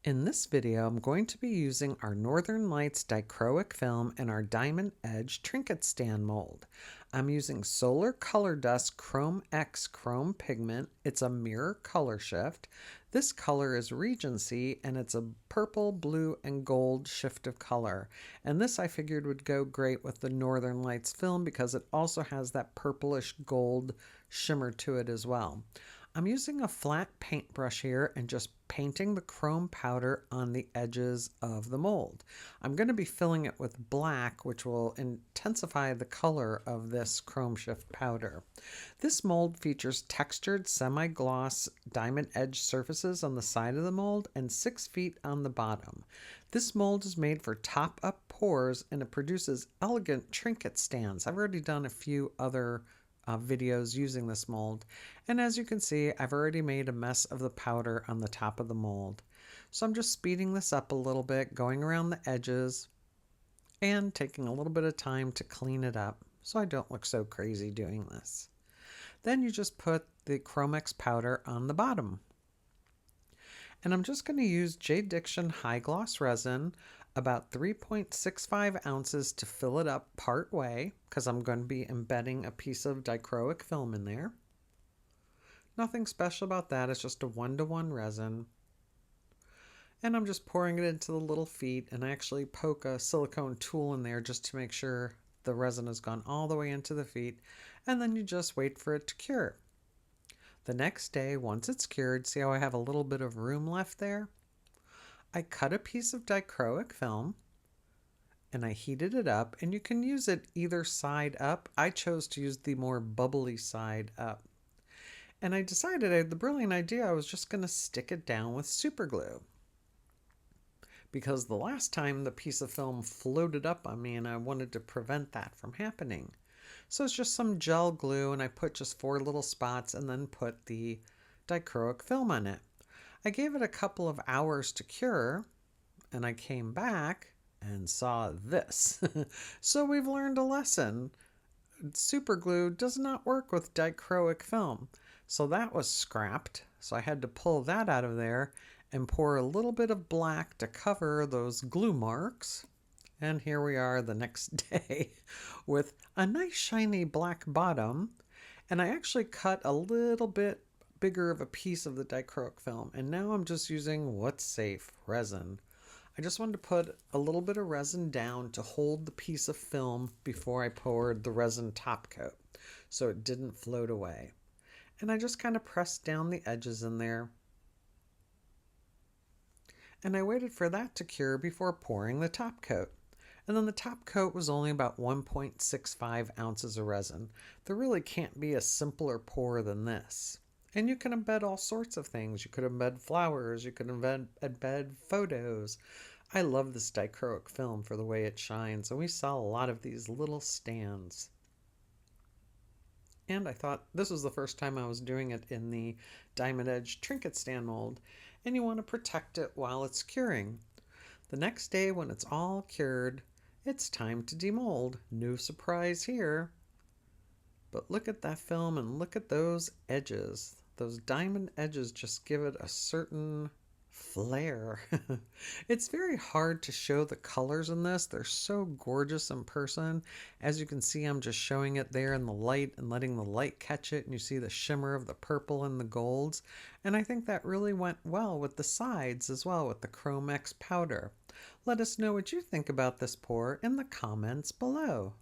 In this video, I'm going to be using our Northern Lights dichroic film and our Diamond Edge Trinket stand mold. I'm using Solar Color Dust Chrome X Chrome pigment. It's a mirror color shift. This color is Regency and it's a purple, blue, and gold shift of color. And this I figured would go great with the Northern Lights film because it also has that purplish gold shimmer to it as well. I'm using a flat paintbrush here and just painting the chrome powder on the edges of the mold. I'm going to be filling it with black, which will intensify the color of this chrome shift powder. This mold features textured semi-gloss diamond edge surfaces on the side of the mold and 6 feet on the bottom. This mold is made for top-up pours and it produces elegant trinket stands. I've already done a few other videos using this mold, and as you can see, I've already made a mess of the powder on the top of the mold. So I'm just speeding this up a little bit, going around the edges and taking a little bit of time to clean it up so I don't look so crazy doing this. Then you just put the Chromex powder on the bottom. And I'm just going to use JDiction high gloss resin, about 3.65 ounces to fill it up part way because I'm going to be embedding a piece of dichroic film in there. Nothing special about that, it's just a 1-to-1 resin. And I'm just pouring it into the little feet, and I actually poke a silicone tool in there just to make sure the resin has gone all the way into the feet, and then you just wait for it to cure. The next day, once it's cured, see how I have a little bit of room left there? I cut a piece of dichroic film and I heated it up, and you can use it either side up. I chose to use the more bubbly side up. And I decided I had the brilliant idea I was just going to stick it down with super glue. Because the last time the piece of film floated up on me and I wanted to prevent that from happening. So it's just some gel glue, and I put just 4 little spots and then put the dichroic film on it. I gave it a couple of hours to cure, and I came back and saw this. So we've learned a lesson. Super glue does not work with dichroic film. So that was scrapped. So I had to pull that out of there and pour a little bit of black to cover those glue marks. And here we are the next day with a nice shiny black bottom. And I actually cut a little bit bigger of a piece of the dichroic film, and now I'm just using what's safe, resin. I just wanted to put a little bit of resin down to hold the piece of film before I poured the resin top coat so it didn't float away. And I just kind of pressed down the edges in there, and I waited for that to cure before pouring the top coat. And then the top coat was only about 1.65 ounces of resin. There really can't be a simpler pour than this. And you can embed all sorts of things. You could embed flowers, you could embed photos. I love this dichroic film for the way it shines, and we saw a lot of these little stands. And I thought this was the first time I was doing it in the Diamond Edge Trinket stand mold, and you want to protect it while it's curing. The next day when it's all cured, it's time to demold. No surprise here. But look at that film and look at those edges. Those diamond edges just give it a certain flair. It's very hard to show the colors in this. They're so gorgeous in person. As you can see, I'm just showing it there in the light and letting the light catch it, and you see the shimmer of the purple and the golds. And I think that really went well with the sides as well, with the Chromex powder. Let us know what you think about this pour in the comments below.